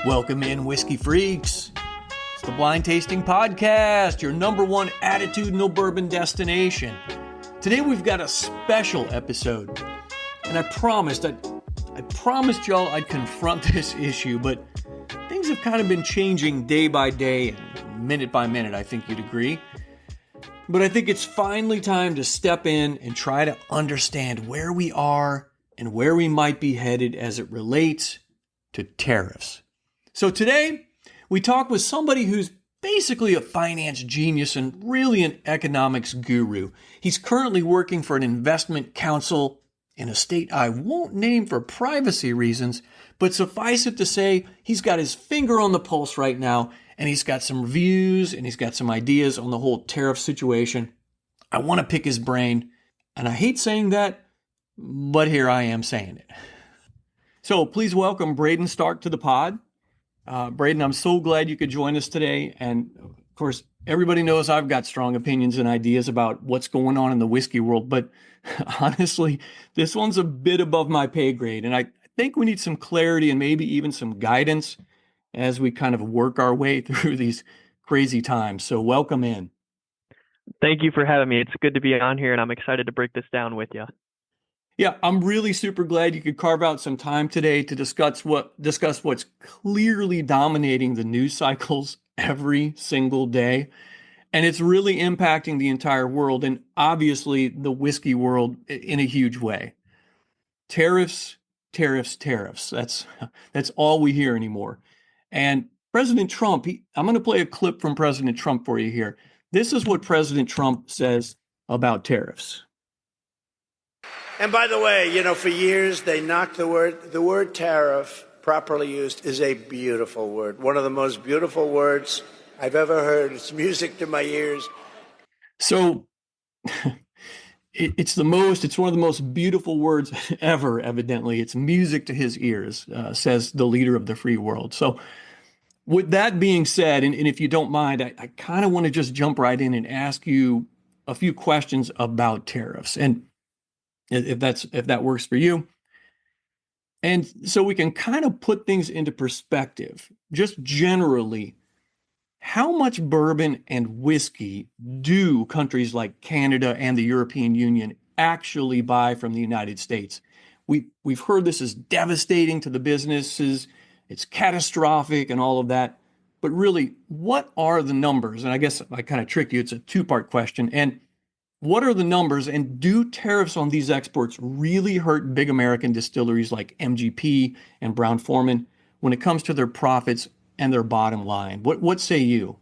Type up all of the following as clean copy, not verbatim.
Welcome in, whiskey freaks. It's the Blind Tasting Podcast, your number one attitudinal bourbon destination. Today we've got a special episode, and I promised y'all I'd confront this issue, but things have kind of been changing day by day and minute by minute, I think you'd agree. But I think it's finally time to step in and try to understand where we are and where we might be headed as it relates to tariffs. So today, we talk with somebody who's basically a finance genius and really an economics guru. He's currently working for an investment council in a state I won't name for privacy reasons, but suffice it to say, he's got his finger on the pulse right now, and he's got some views and he's got some ideas on the whole tariff situation. I want to pick his brain, and I hate saying that, but here I am saying it. So please welcome Braden Stark to the pod. Braden, I'm so glad you could join us today. And of course, everybody knows I've got strong opinions and ideas about what's going on in the whiskey world. But honestly, this one's a bit above my pay grade. And I think we need some clarity and maybe even some guidance as we kind of work our way through these crazy times. So welcome in. Thank you for having me. It's good to be on here, and I'm excited to break this down with you. Yeah, I'm really super glad you could carve out some time today to discuss what's clearly dominating the news cycles every single day. And it's really impacting the entire world and obviously the whiskey world in a huge way. Tariffs, tariffs, tariffs. That's all we hear anymore. And President Trump, I'm going to play a clip from President Trump for you here. This is what President Trump says about tariffs. And by the way, for years they knocked the word tariff, properly used, is a beautiful word. One of the most beautiful words I've ever heard. It's music to my ears. So it's one of the most beautiful words ever, evidently. It's music to his ears, says the leader of the free world. So with that being said, and if you don't mind, I kind of want to just jump right in and ask you a few questions about tariffs. And if that works for you. And so we can kind of put things into perspective. Just generally, how much bourbon and whiskey do countries like Canada and the European Union actually buy from the United States? We've heard this is devastating to the businesses, it's catastrophic and all of that. But really, what are the numbers? And I guess I kind of tricked you. It's a two-part question. And what are the numbers, and do tariffs on these exports really hurt big American distilleries like MGP and Brown-Forman when it comes to their profits and their bottom line? What say you?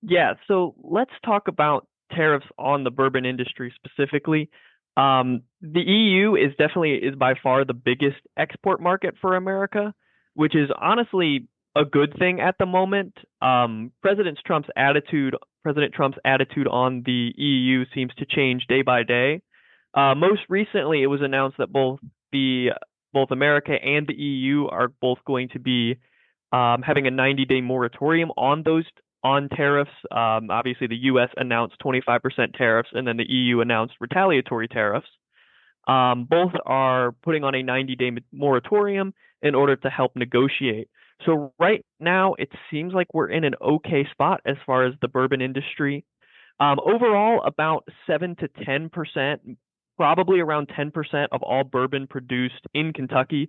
Yeah, so let's talk about tariffs on the bourbon industry specifically. The EU is by far the biggest export market for America, which is honestly a good thing at the moment. President Trump's attitude on the EU seems to change day by day. Most recently, it was announced that both America and the EU are both going to be having a 90-day moratorium on tariffs. Obviously, the U.S. announced 25% tariffs, and then the EU announced retaliatory tariffs. Both are putting on a 90-day moratorium in order to help negotiate. So right now, it seems like we're in an okay spot as far as the bourbon industry. Overall, about 7 to 10%, probably around 10% of all bourbon produced in Kentucky.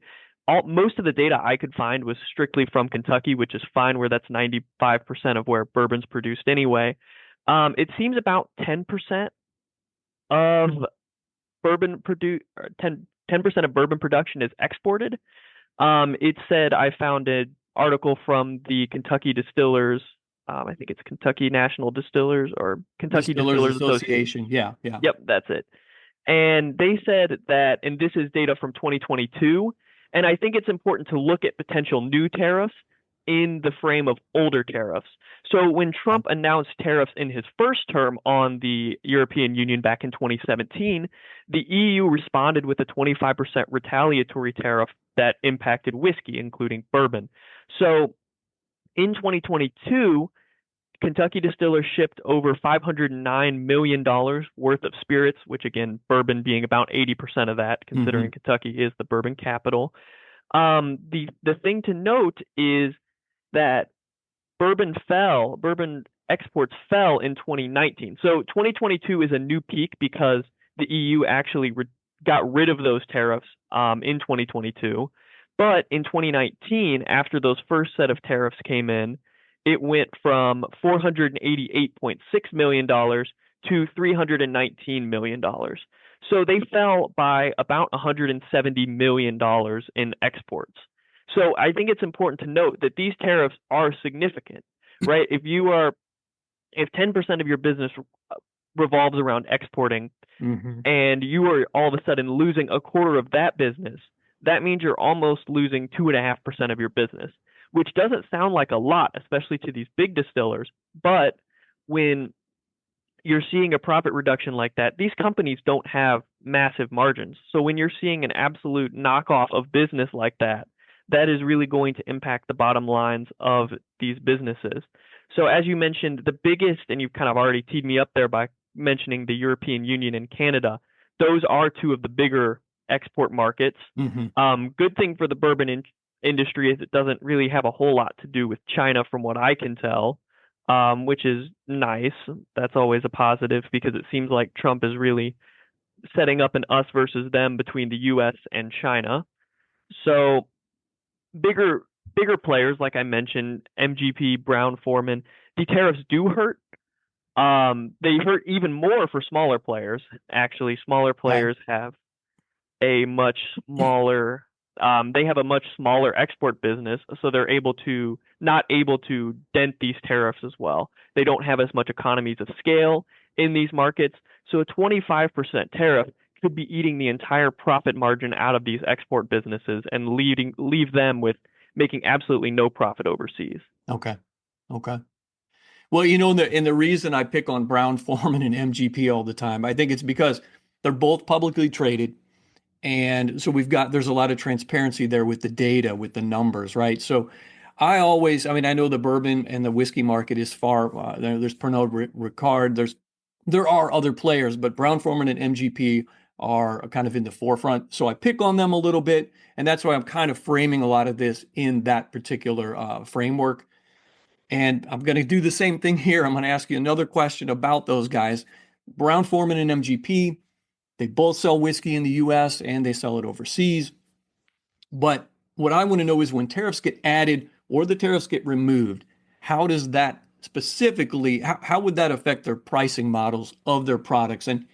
Most of the data I could find was strictly from Kentucky, which is fine, where that's 95% of where bourbon's produced anyway. It seems about 10% of bourbon 10% of bourbon production is exported. It said, I found an article from the Kentucky Distillers, I think it's Kentucky National Distillers or Kentucky Distillers Association. Yeah. Yep, that's it. And they said that, and this is data from 2022, and I think it's important to look at potential new tariffs in the frame of older tariffs. So when Trump announced tariffs in his first term on the European Union back in 2017, the EU responded with a 25% retaliatory tariff that impacted whiskey, including bourbon. So in 2022, Kentucky distillers shipped over $509 million worth of spirits, which again, bourbon being about 80% of that, considering Kentucky is the bourbon capital. The thing to note is that bourbon exports fell in 2019. So 2022 is a new peak because the EU actually got rid of those tariffs in 2022. But in 2019, after those first set of tariffs came in, it went from $488.6 million to $319 million. So they fell by about $170 million in exports. So I think it's important to note that these tariffs are significant, right? If 10% of your business revolves around exporting and you are all of a sudden losing a quarter of that business, that means you're almost losing 2.5% of your business, which doesn't sound like a lot, especially to these big distillers. But when you're seeing a profit reduction like that, these companies don't have massive margins. So when you're seeing an absolute knockoff of business like that, that is really going to impact the bottom lines of these businesses. So as you mentioned, the biggest, and you've kind of already teed me up there by mentioning the European Union and Canada, those are two of the bigger export markets. Good thing for the bourbon industry is it doesn't really have a whole lot to do with China from what I can tell, which is nice. That's always a positive because it seems like Trump is really setting up an us versus them between the US and China. So bigger players, like I mentioned, MGP, Brown-Forman, the tariffs do hurt. They hurt even more for smaller players. Actually, smaller players have a much smaller they have a much smaller export business, so they're not able to dent these tariffs as well. They don't have as much economies of scale in these markets. So a 25% tariff could be eating the entire profit margin out of these export businesses and leave them with making absolutely no profit overseas. Okay. Well, the reason I pick on Brown-Forman and MGP all the time, I think it's because they're both publicly traded. And so there's a lot of transparency there with the data, with the numbers, right? So I know the bourbon and the whiskey market is there's Pernod Ricard, there are other players, but Brown-Forman and MGP are kind of in the forefront. So I pick on them a little bit, and that's why I'm kind of framing a lot of this in that particular framework. And I'm going to do the same thing here. I'm going to ask you another question about those guys. Brown-Forman and MGP, they both sell whiskey in the US and they sell it overseas. But what I want to know is when tariffs get added or the tariffs get removed, how does that specifically, how would that affect their pricing models of their products? And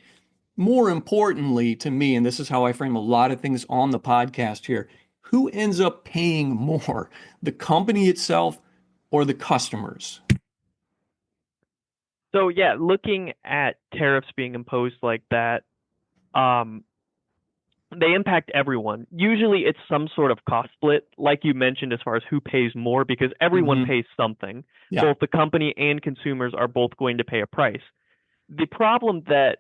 more importantly to me, and this is how I frame a lot of things on the podcast here, who ends up paying more, the company itself or the customers? So yeah, looking at tariffs being imposed like that, they impact everyone. Usually it's some sort of cost split, like you mentioned, as far as who pays more, because everyone pays something. Yeah. Both the company and consumers are both going to pay a price. The problem that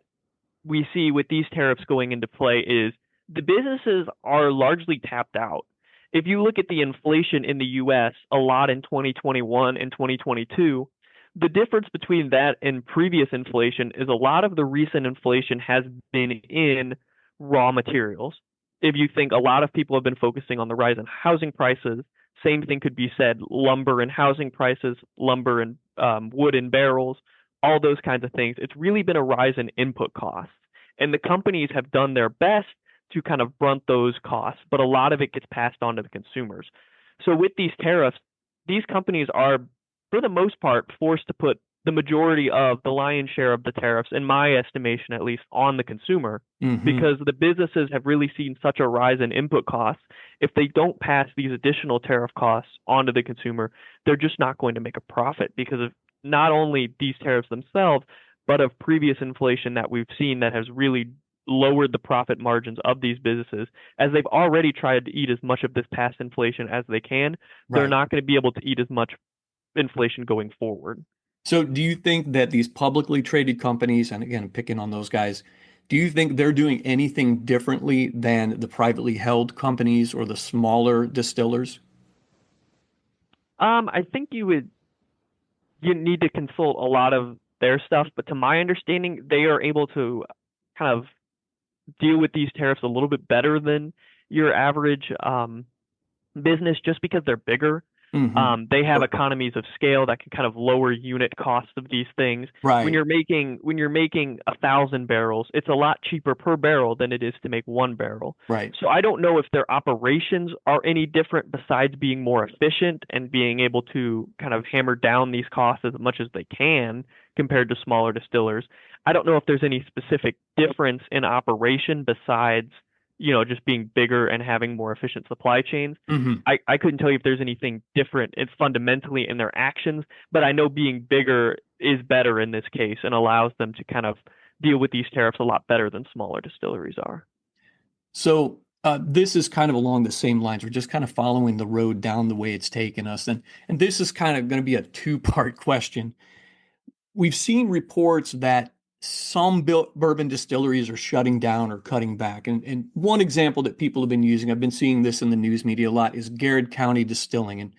we see with these tariffs going into play is the businesses are largely tapped out. If you look at the inflation in the US a lot in 2021 and 2022, the difference between that and previous inflation is a lot of the recent inflation has been in raw materials. If you think a lot of people have been focusing on the rise in housing prices, same thing could be said, lumber and housing prices, lumber and wood and barrels, all those kinds of things. It's really been a rise in input costs. And the companies have done their best to kind of brunt those costs, but a lot of it gets passed on to the consumers. So with these tariffs, these companies are, for the most part, forced to put the majority of the lion's share of the tariffs, in my estimation at least, on the consumer, because the businesses have really seen such a rise in input costs. If they don't pass these additional tariff costs onto the consumer, they're just not going to make a profit because of not only these tariffs themselves, but of previous inflation that we've seen that has really lowered the profit margins of these businesses. As they've already tried to eat as much of this past inflation as they can, they're not going to be able to eat as much inflation going forward. So do you think that these publicly traded companies, and again, picking on those guys, do you think they're doing anything differently than the privately held companies or the smaller distillers? I think you need to consult a lot of their stuff, but to my understanding, they are able to kind of deal with these tariffs a little bit better than your average business just because they're bigger. Mm-hmm. They have economies of scale that can kind of lower unit costs of these things. Right. When you're making 1,000 barrels, it's a lot cheaper per barrel than it is to make 1 barrel. Right. So I don't know if their operations are any different besides being more efficient and being able to kind of hammer down these costs as much as they can compared to smaller distillers. I don't know if there's any specific difference in operation besides, just being bigger and having more efficient supply chains. Mm-hmm. I couldn't tell you if there's anything different. It's fundamentally in their actions, but I know being bigger is better in this case and allows them to kind of deal with these tariffs a lot better than smaller distilleries are. So this is kind of along the same lines. We're just kind of following the road down the way it's taken us. And this is kind of going to be a two-part question. We've seen reports that some bourbon distilleries are shutting down or cutting back. And one example that people have been using, I've been seeing this in the news media a lot, is Garrard County Distilling. And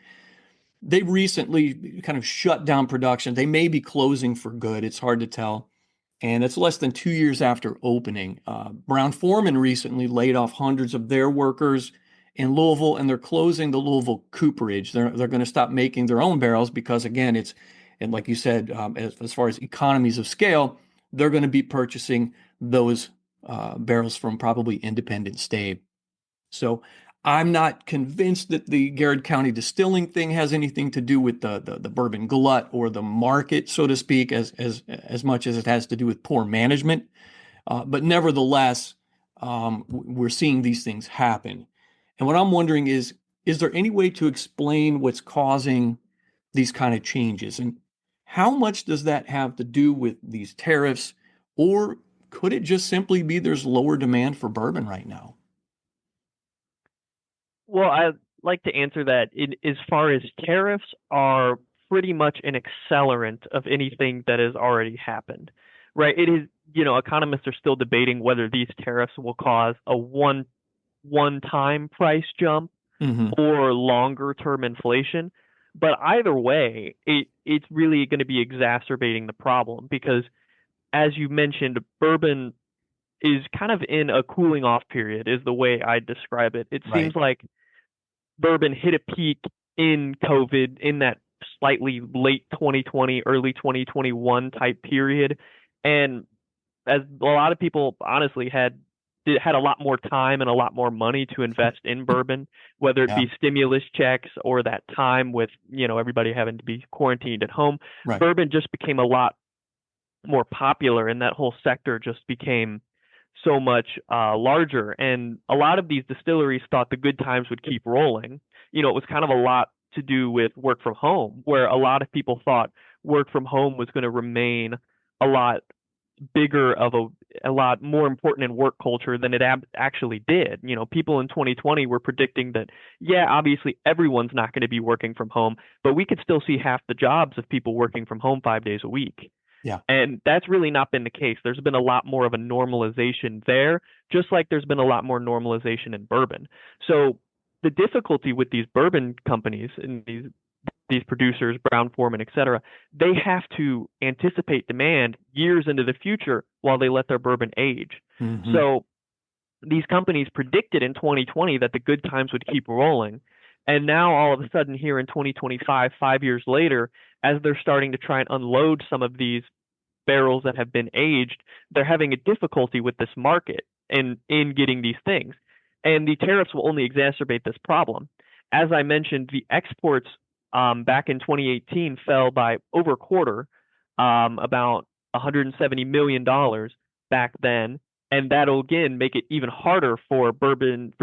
they recently kind of shut down production. They may be closing for good. It's hard to tell. And it's less than 2 years after opening. Brown-Forman recently laid off hundreds of their workers in Louisville, and they're closing the Louisville cooperage. They're going to stop making their own barrels because, again, and like you said, as far as economies of scale, they're going to be purchasing those barrels from probably independent stave. So I'm not convinced that the Garrard County Distilling thing has anything to do with the bourbon glut or the market, so to speak, as much as it has to do with poor management. But nevertheless, we're seeing these things happen. And what I'm wondering is there any way to explain what's causing these kind of changes? And how much does that have to do with these tariffs? Or could it just simply be there's lower demand for bourbon right now? Well, I'd like to answer that as far as tariffs are pretty much an accelerant of anything that has already happened, right? It is, economists are still debating whether these tariffs will cause a one-time price jump Mm-hmm. or longer term inflation. But either way, it's really going to be exacerbating the problem because, as you mentioned, bourbon is kind of in a cooling off period, is the way I describe it. It Right. seems like bourbon hit a peak in COVID in that slightly late 2020, early 2021 type period. And as a lot of people honestly had a lot more time and a lot more money to invest in bourbon, whether it Yeah. be stimulus checks or that time with, everybody having to be quarantined at home, Right. bourbon just became a lot more popular and that whole sector just became so much larger. And a lot of these distilleries thought the good times would keep rolling. It was kind of a lot to do with work from home, where a lot of people thought work from home was going to remain a lot bigger of a lot more important in work culture than it actually did. People in 2020 were predicting that, yeah, obviously everyone's not going to be working from home, but we could still see half the jobs of people working from home 5 days a week. Yeah. And that's really not been the case. There's been a lot more of a normalization there, just like there's been a lot more normalization in bourbon. So the difficulty with these bourbon companies and these producers, Brown-Forman, et cetera, they have to anticipate demand years into the future while they let their bourbon age. Mm-hmm. So these companies predicted in 2020 that the good times would keep rolling. And now all of a sudden here in 2025, 5 years later, as they're starting to try and unload some of these barrels that have been aged, they're having a difficulty with this market and in getting these things. And the tariffs will only exacerbate this problem. As I mentioned, the exports back in 2018 fell by over a quarter, about $170 million back then. And that'll again make it even harder for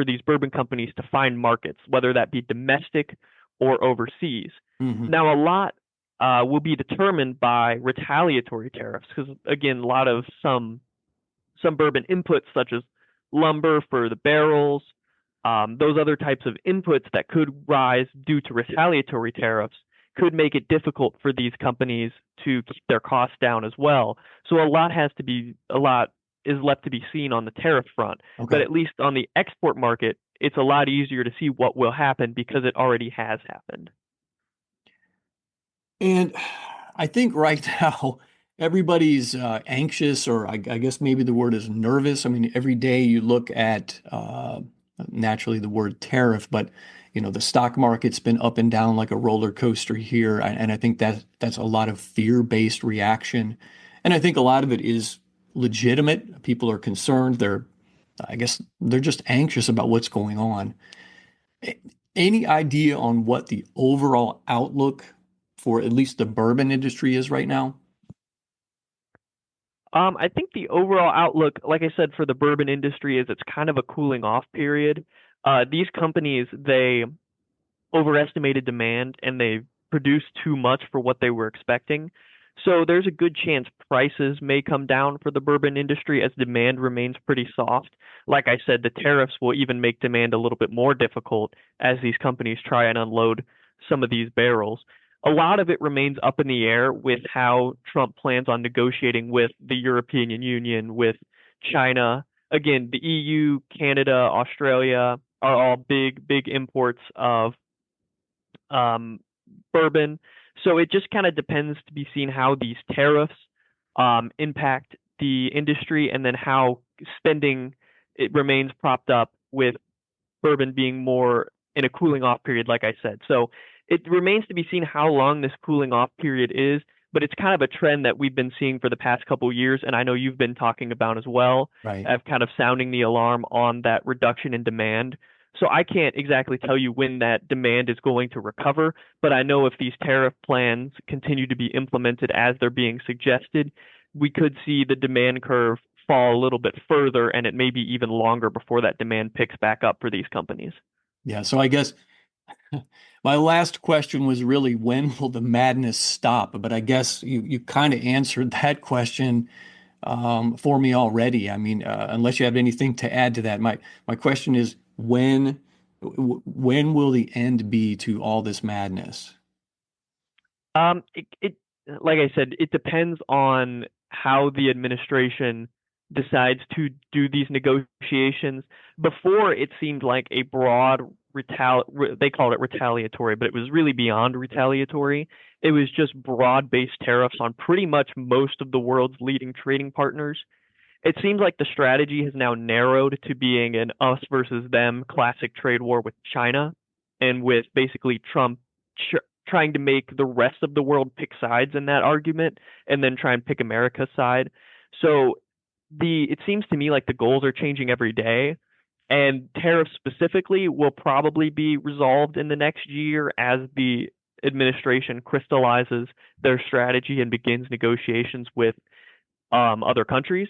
these bourbon companies to find markets, whether that be domestic or overseas. Mm-hmm. Now, a lot will be determined by retaliatory tariffs, because again, a lot of some bourbon inputs such as lumber for the barrels, those other types of inputs that could rise due to retaliatory tariffs could make it difficult for these companies to keep their costs down as well. So a lot is left to be seen on the tariff front. Okay. But at least on the export market, it's a lot easier to see what will happen because it already has happened. And I think right now everybody's anxious, or I guess maybe the word is nervous. I mean, every day you look at naturally the word tariff, but The stock market's been up and down like a roller coaster here, and I think that's a lot of fear-based reaction, and I think a lot of it is legitimate. People are concerned. I guess they're just anxious about what's going on. Any idea on what the overall outlook for at least the bourbon industry is right now? I think the overall outlook, like I said, for the bourbon industry is it's kind of a cooling off period. These companies, they overestimated demand and they produced too much for what they were expecting. So there's a good chance prices may come down for the bourbon industry as demand remains pretty soft. Like I said, the tariffs will even make demand a little bit more difficult as these companies try and unload some of these barrels. A lot of it remains up in the air with how Trump plans on negotiating with the European Union, with China. Again, the EU, Canada, Australia are all big imports of um, bourbon. So it just kind of depends to be seen how these tariffs impact the industry and then how spending it remains propped up with bourbon being more in a cooling off period, like I said. So it remains to be seen how long this cooling off period is, but it's kind of a trend that we've been seeing for the past couple of years, and I know you've been talking about as well, Right. of kind of sounding the alarm on that reduction in demand. So I can't exactly tell you when that demand is going to recover, but I know if these tariff plans continue to be implemented as they're being suggested, we could see the demand curve fall a little bit further, and it may be even longer before that demand picks back up for these companies. Yeah. So I guess my last question was really when will the madness stop? But I guess you kind of answered that question for me already. I mean, unless you have anything to add to that, my question is when will the end be to all this madness? It like I said, it depends on how the administration decides to do these negotiations. Before, it seemed like a broad they called it retaliatory, but it was really beyond retaliatory. It was just broad-based tariffs on pretty much most of the world's leading trading partners. It seems like the strategy has now narrowed to being an us versus them classic trade war with China, and with basically Trump trying to make the rest of the world pick sides in that argument, and then try and pick America's side. So it seems to me like the goals are changing every day, and tariffs specifically will probably be resolved in the next year as the administration crystallizes their strategy and begins negotiations with other countries.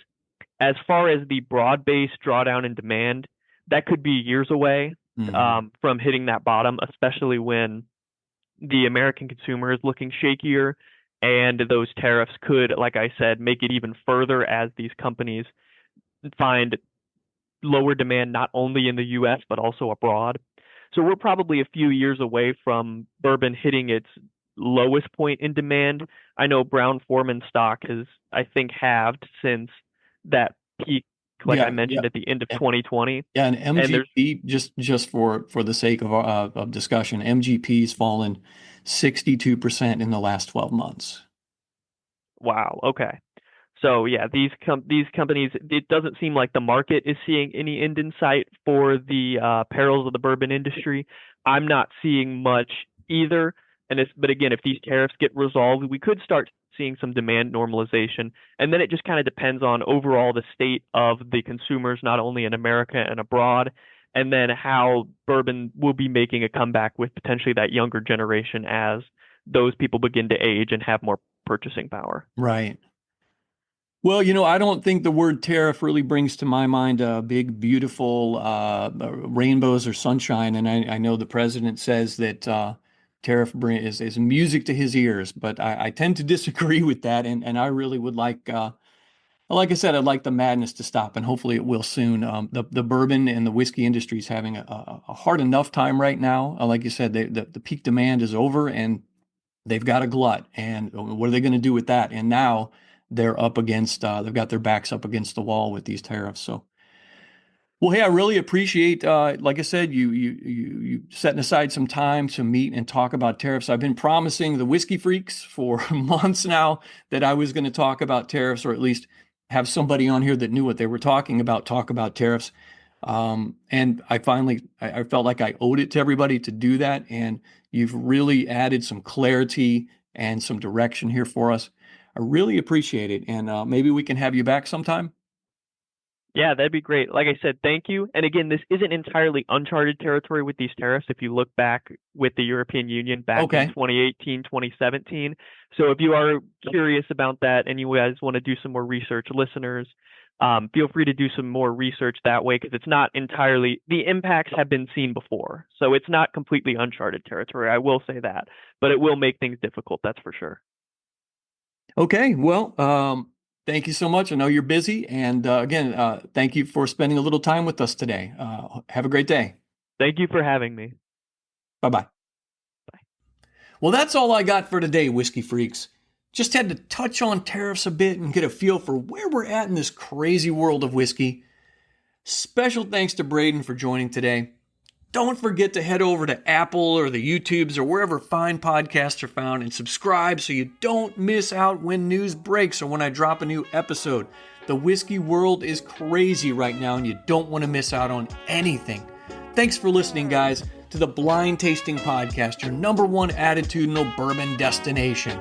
As far as the broad-based drawdown in demand, that could be years away Mhm. from hitting that bottom, especially when the American consumer is looking shakier, and those tariffs could, like I said, make it even further as these companies find lower demand not only in the US but also abroad. So we're probably a few years away from bourbon hitting its lowest point in demand. I know Brown-Forman stock has, I think, halved since that peak, like I Yeah, yeah, mentioned at the end of yeah, 2020. yeah. And And there's MGP, just for the sake of discussion, MGP's fallen 62% in the last 12 months. wow, okay. So yeah, these companies, it doesn't seem like the market is seeing any end in sight for the perils of the bourbon industry. I'm not seeing much either. But again, if these tariffs get resolved, we could start seeing some demand normalization. And then it just kind of depends on overall the state of the consumers, not only in America and abroad, and then how bourbon will be making a comeback with potentially that younger generation as those people begin to age and have more purchasing power. Right. Well, I don't think the word tariff really brings to my mind a big, beautiful rainbows or sunshine. And I know the president says that is music to his ears, but I tend to disagree with that. And I really would like I said, I'd like the madness to stop, and hopefully it will soon. The bourbon and the whiskey industry is having a hard enough time right now. Like you said, the peak demand is over, and they've got a glut, and what are they going to do with that? And now they're up against, they've got their backs up against the wall with these tariffs. So, well, hey, I really appreciate, like I said, you setting aside some time to meet and talk about tariffs. I've been promising the whiskey freaks for months now that I was going to talk about tariffs, or at least have somebody on here that knew what they were talking about talk about tariffs. And I felt like I owed it to everybody to do that. And you've really added some clarity and some direction here for us. I really appreciate it. And maybe we can have you back sometime. Yeah, that'd be great. Like I said, thank you. And again, this isn't entirely uncharted territory with these tariffs if you look back with the European Union back in 2018, 2017. So if you are curious about that and you guys want to do some more research, listeners, feel free to do some more research that way because it's not entirely, the impacts have been seen before. So it's not completely uncharted territory. I will say that, but it will make things difficult. That's for sure. Okay. Well, thank you so much. I know you're busy. And again, thank you for spending a little time with us today. Have a great day. Thank you for having me. Bye-bye. Bye. Well, that's all I got for today, Whiskey Freaks. Just had to touch on tariffs a bit and get a feel for where we're at in this crazy world of whiskey. Special thanks to Braden for joining today. Don't forget to head over to Apple or the YouTubes or wherever fine podcasts are found and subscribe so you don't miss out when news breaks or when I drop a new episode. The whiskey world is crazy right now and you don't want to miss out on anything. Thanks for listening, guys, to the Blind Tasting Podcast, your #1 attitudinal bourbon destination.